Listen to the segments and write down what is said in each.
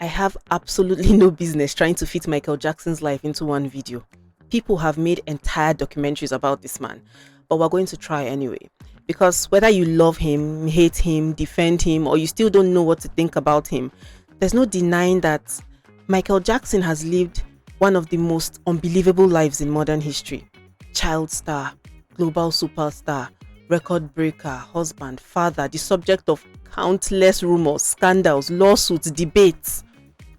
I have absolutely no business trying to fit Michael Jackson's life into one video. People have made entire documentaries about this man, but we're going to try anyway. Because whether you love him, hate him, defend him, or you still don't know what to think about him, there's no denying that Michael Jackson has lived one of the most unbelievable lives in modern history. Child star, global superstar, record breaker, husband, father, the subject of countless rumors, scandals, lawsuits, debates.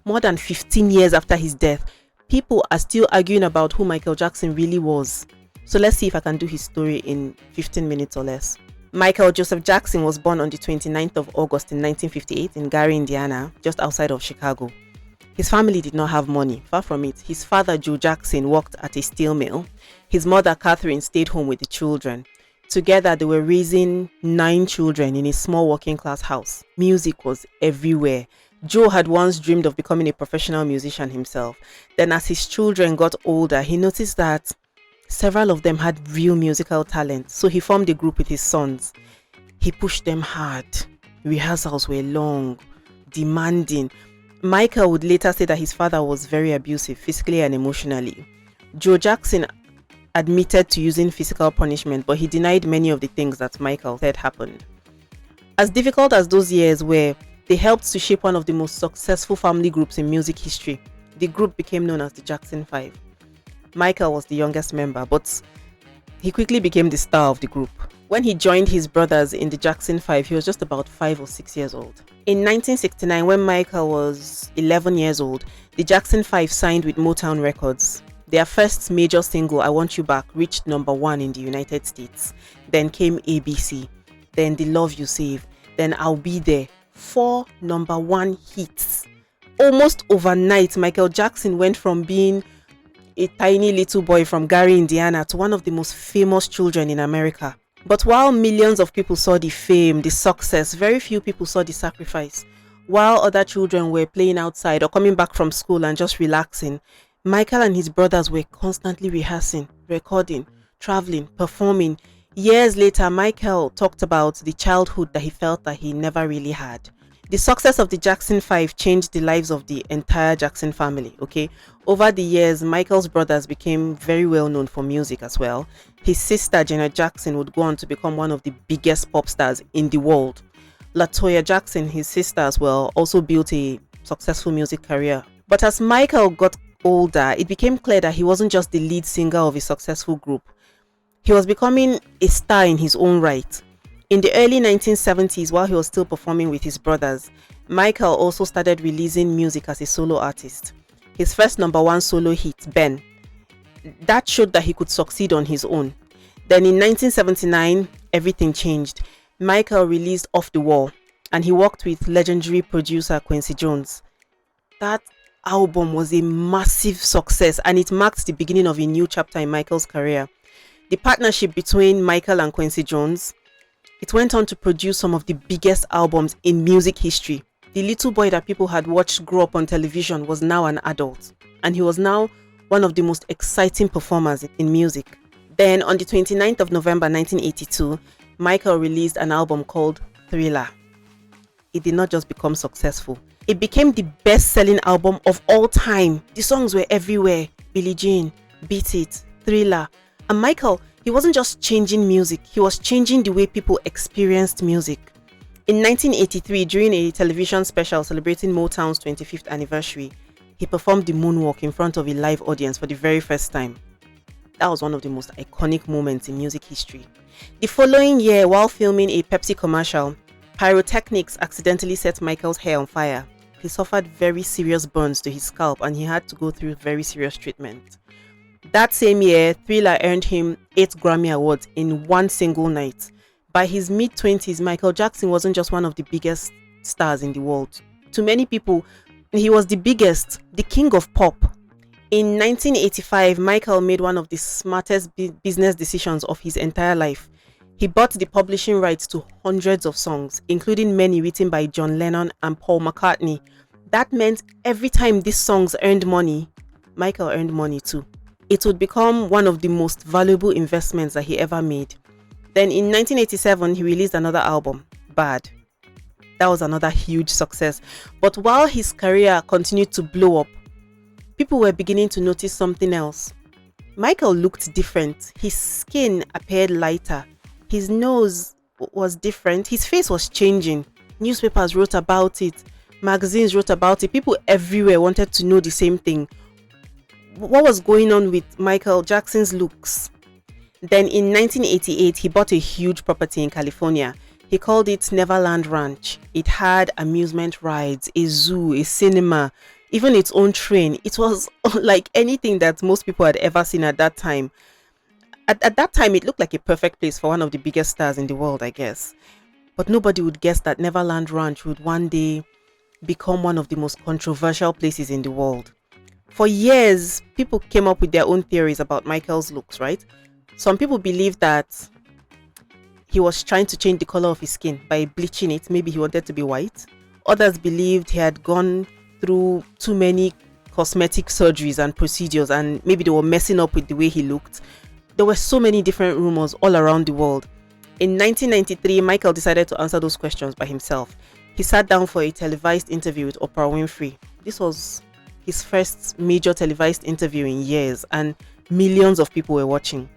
More than 15 years after his death, people are still arguing about who Michael Jackson really was. So let's see if I can do his story in 15 minutes or less. Michael Joseph Jackson was born on the 29th of August in 1958 in Gary, Indiana, just outside of Chicago. His family did not have money, far from it. His father, Joe Jackson, worked at a steel mill. His mother, Catherine, stayed home with the children. Together, they were raising 9 children in a small working class house. Music was everywhere. Joe had once dreamed of becoming a professional musician himself. Then as his children got older, he noticed that several of them had real musical talent, so he formed a group with his sons. He pushed them hard. Rehearsals were long, demanding. Michael would later say that his father was very abusive, physically and emotionally. Joe Jackson admitted to using physical punishment, but he denied many of the things that Michael said happened. As difficult as those years were, they helped to shape one of the most successful family groups in music history. The group became known as the Jackson 5. Michael was the youngest member, but he quickly became the star of the group. When he joined his brothers in the Jackson 5, he was just about 5 or 6 years old. In 1969, when Michael was 11 years old, the Jackson 5 signed with Motown Records. Their first major single, I Want You Back, reached number 1 in the United States. Then came ABC, then The Love You Save, then I'll Be There. 4 number 1 hits. Almost overnight, Michael Jackson went from being a tiny little boy from Gary, Indiana, to one of the most famous children in America. But while millions of people saw the fame, the success, very few people saw the sacrifice. While other children were playing outside or coming back from school and just relaxing, Michael and his brothers were constantly rehearsing, recording, traveling, performing. Years later, Michael talked about the childhood that he felt that he never really had. The success of the Jackson 5 changed the lives of the entire Jackson family, okay? Over the years, Michael's brothers became very well known for music as well. His sister, Janet Jackson, would go on to become one of the biggest pop stars in the world. LaToya Jackson, his sister as well, also built a successful music career. But as Michael got older, it became clear that he wasn't just the lead singer of a successful group. He was becoming a star in his own right. In the early 1970s, while he was still performing with his brothers, Michael also started releasing music as a solo artist. His first number 1 solo hit, Ben, that showed that he could succeed on his own. Then in 1979, everything changed. Michael released Off the Wall, and he worked with legendary producer Quincy Jones. That album was a massive success, and it marked the beginning of a new chapter in Michael's career. The partnership between Michael and Quincy Jones, it went on to produce some of the biggest albums in music history. The little boy that people had watched grow up on television was now an adult, and he was now one of the most exciting performers in music. Then on the 29th of November 1982, Michael released an album called Thriller. It did not just become successful. It became the best-selling album of all time. The songs were everywhere. Billie Jean, Beat It, Thriller. And Michael, he wasn't just changing music, he was changing the way people experienced music. In 1983, during a television special celebrating Motown's 25th anniversary, he performed the moonwalk in front of a live audience for the very first time. That was one of the most iconic moments in music history. The following year, while filming a Pepsi commercial, pyrotechnics accidentally set Michael's hair on fire. He suffered very serious burns to his scalp and he had to go through very serious treatment. That same year, Thriller earned him 8 Grammy Awards in one single night. By his mid-20s, Michael Jackson wasn't just one of the biggest stars in the world. To many people, he was the biggest, the king of pop. In 1985, Michael made one of the smartest business decisions of his entire life. He bought the publishing rights to hundreds of songs, including many written by John Lennon and Paul McCartney. That meant every time these songs earned money, Michael earned money too. It would become one of the most valuable investments that he ever made. Then in 1987, he released another album, Bad. That was another huge success. But while his career continued to blow up, people were beginning to notice something else. Michael looked different. His skin appeared lighter. His nose was different. His face was changing. Newspapers wrote about it. Magazines wrote about it. People everywhere wanted to know the same thing. What was going on with Michael Jackson's looks? Then in 1988, he bought a huge property in California. He called it Neverland Ranch. It had amusement rides, a zoo, a cinema, even its own train. It was like anything that most people had ever seen at that time. At that time, it looked like a perfect place for one of the biggest stars in the world, I guess. But nobody would guess that Neverland Ranch would one day become one of the most controversial places in the world. For years, people came up with their own theories about Michael's looks, right? Some people believe that he was trying to change the color of his skin by bleaching it. Maybe he wanted to be white. Others believed he had gone through too many cosmetic surgeries and procedures, and maybe they were messing up with the way he looked. There were so many different rumors all around the world. In 1993, Michael decided to answer those questions by himself. He sat down for a televised interview with Oprah Winfrey. This was his first major televised interview in years, and millions of people were watching.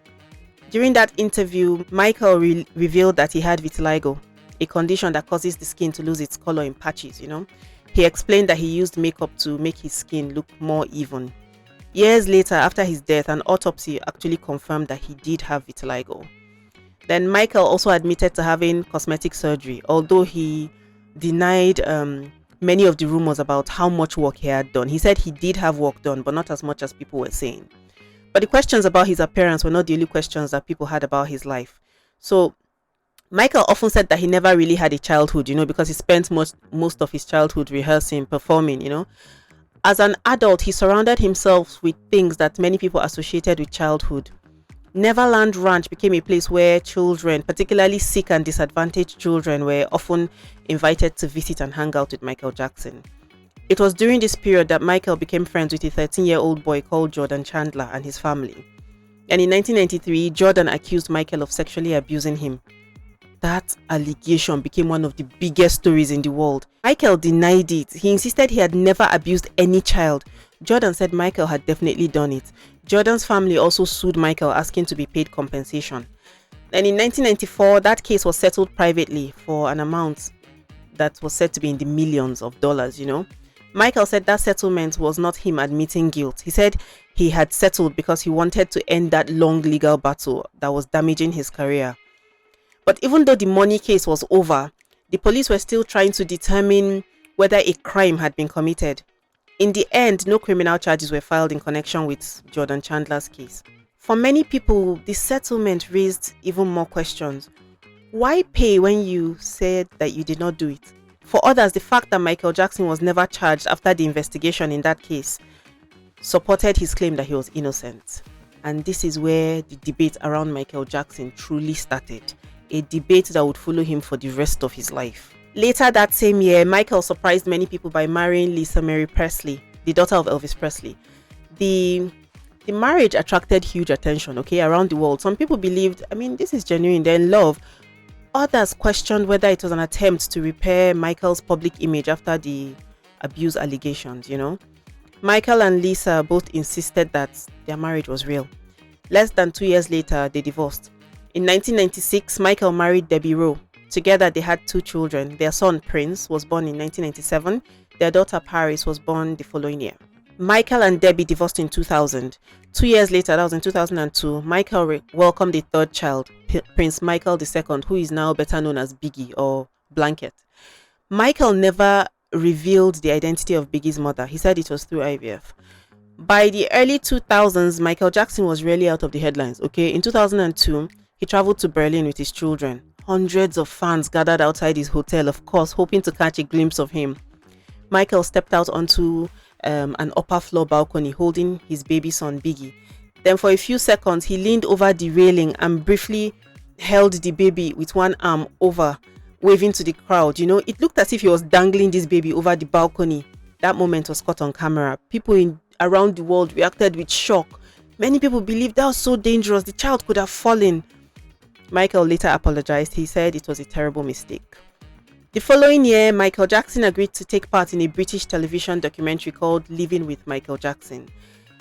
During that interview, Michael revealed that he had vitiligo, a condition that causes the skin to lose its color in patches, He explained that he used makeup to make his skin look more even. Years later, after his death, an autopsy actually confirmed that he did have vitiligo. Then Michael also admitted to having cosmetic surgery, although he denied many of the rumors about how much work he had done. He said he did have work done, but not as much as people were saying. But the questions about his appearance were not the only questions that people had about his life. So Michael often said that he never really had a childhood, because he spent most of his childhood rehearsing, performing, As an adult, he surrounded himself with things that many people associated with childhood. Neverland Ranch became a place where children, particularly sick and disadvantaged children, were often invited to visit and hang out with Michael Jackson. It was during this period that Michael became friends with a 13-year-old boy called Jordan Chandler and his family. And in 1993, Jordan accused Michael of sexually abusing him. That allegation became one of the biggest stories in the world. Michael denied it. He insisted he had never abused any child. Jordan said Michael had definitely done it. Jordan's family also sued Michael, asking to be paid compensation. And in 1994, that case was settled privately for an amount that was said to be in the millions of dollars, Michael said that settlement was not him admitting guilt. He said he had settled because he wanted to end that long legal battle that was damaging his career. But even though the money case was over, the police were still trying to determine whether a crime had been committed. In the end, no criminal charges were filed in connection with Jordan Chandler's case. For many people, the settlement raised even more questions. Why pay when you said that you did not do it? For others, the fact that Michael Jackson was never charged after the investigation in that case supported his claim that he was innocent. And this is where the debate around Michael Jackson truly started, a debate that would follow him for the rest of his life. Later that same year, Michael surprised many people by marrying Lisa Marie Presley, the daughter of Elvis Presley. The marriage attracted huge attention, around the world. Some people believed, this is genuine, they're in love. Others questioned whether it was an attempt to repair Michael's public image after the abuse allegations, Michael and Lisa both insisted that their marriage was real. Less than 2 years later, they divorced. In 1996, Michael married Debbie Rowe. Together, they had 2 children. Their son, Prince, was born in 1997. Their daughter, Paris, was born the following year. Michael and Debbie divorced in 2000. 2 years later, that was in 2002, Michael welcomed a third child, Prince Michael II, who is now better known as Biggie or Blanket. Michael never revealed the identity of Biggie's mother. He said it was through IVF. By the early 2000s, Michael Jackson was rarely out of the headlines. In 2002, he traveled to Berlin with his children. Hundreds of fans gathered outside his hotel, of course, hoping to catch a glimpse of him. Michael stepped out onto an upper floor balcony holding his baby son Biggie. Then for a few seconds, he leaned over the railing and briefly held the baby with one arm over, waving to the crowd. It looked as if he was dangling this baby over the balcony. That moment was caught on camera. People around the world reacted with shock. Many people believed that was so dangerous. The child could have fallen. Michael later apologized. He said it was a terrible mistake. The following year, Michael Jackson agreed to take part in a British television documentary called Living with Michael Jackson.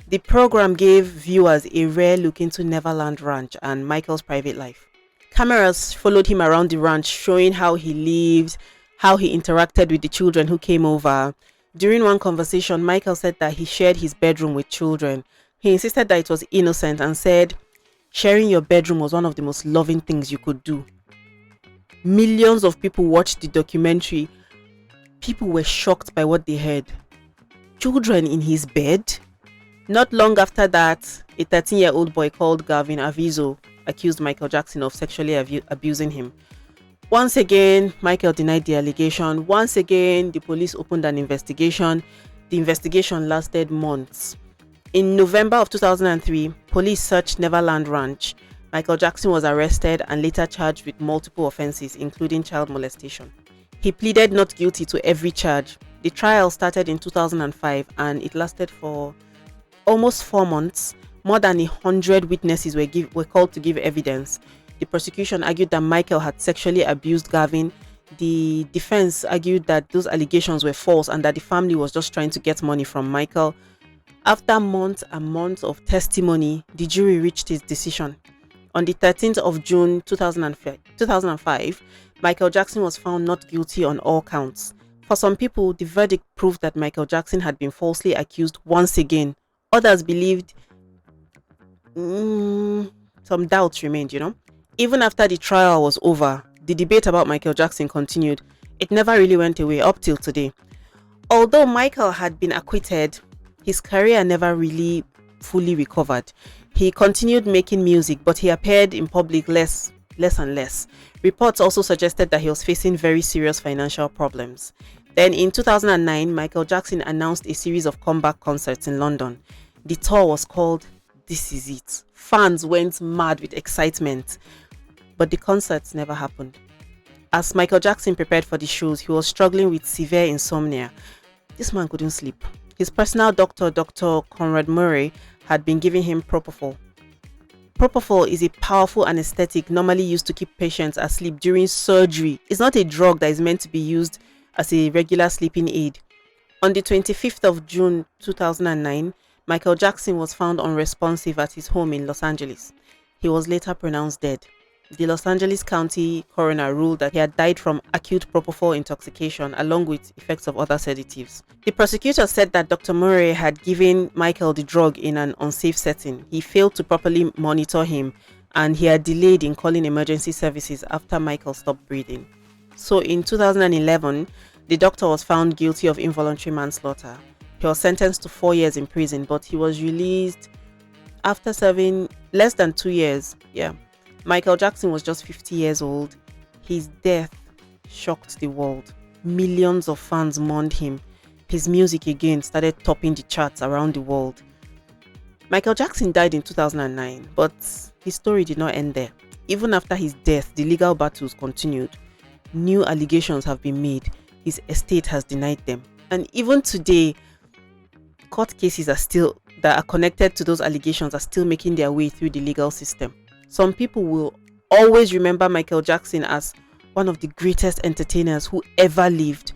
The program gave viewers a rare look into Neverland Ranch and Michael's private life. Cameras followed him around the ranch, showing how he lived, how he interacted with the children who came over. During one conversation, Michael said that he shared his bedroom with children. He insisted that it was innocent and said sharing your bedroom was one of the most loving things you could do. Millions of people watched the documentary. People were shocked by what they heard. Children in his bed? Not long after that, a 13-year-old boy called Gavin Avizo accused Michael Jackson of sexually abusing him. Once again, Michael denied the allegation. Once again, the police opened an investigation. The investigation lasted months. In November of 2003, police searched Neverland Ranch. Michael Jackson was arrested and later charged with multiple offenses, including child molestation. He pleaded not guilty to every charge. The trial started in 2005 and it lasted for almost 4 months. More than 100 witnesses were called to give evidence. The prosecution argued that Michael had sexually abused Gavin. The defense argued that those allegations were false and that the family was just trying to get money from Michael. After months and months of testimony, the jury reached its decision. On the 13th of June 2005, Michael Jackson was found not guilty on all counts. For some people, the verdict proved that Michael Jackson had been falsely accused once again. Others believed some doubts remained, Even after the trial was over, the debate about Michael Jackson continued. It never really went away up till today. Although Michael had been acquitted, his career never really fully recovered. He continued making music, but he appeared in public less and less. Reports also suggested that he was facing very serious financial problems. Then in 2009, Michael Jackson announced a series of comeback concerts in London. The tour was called This Is It. Fans went mad with excitement, but the concerts never happened. As Michael Jackson prepared for the shows, he was struggling with severe insomnia. This man couldn't sleep. His personal doctor, Dr. Conrad Murray, had been giving him propofol. Propofol is a powerful anesthetic normally used to keep patients asleep during surgery. It's not a drug that is meant to be used as a regular sleeping aid. On the 25th of June 2009, Michael Jackson was found unresponsive at his home in Los Angeles. He was later pronounced dead. The Los Angeles County coroner ruled that he had died from acute propofol intoxication along with effects of other sedatives. The prosecutor said that Dr. Murray had given Michael the drug in an unsafe setting. He failed to properly monitor him and he had delayed in calling emergency services after Michael stopped breathing. So in 2011, the doctor was found guilty of involuntary manslaughter. He was sentenced to 4 years in prison, but he was released after serving less than 2 years. Michael Jackson was just 50 years old. His death shocked the world. Millions of fans mourned him. His music again started topping the charts around the world. Michael Jackson died in 2009, but his story did not end there. Even after his death, the legal battles continued. New allegations have been made. His estate has denied them. And even today, court cases that are connected to those allegations are still making their way through the legal system. Some people will always remember Michael Jackson as one of the greatest entertainers who ever lived.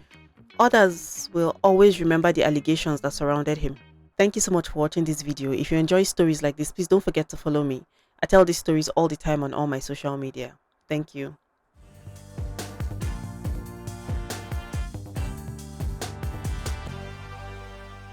Others will always remember the allegations that surrounded him. Thank you so much for watching this video. If you enjoy stories like this, please don't forget to follow me. I tell these stories all the time on all my social media. Thank you.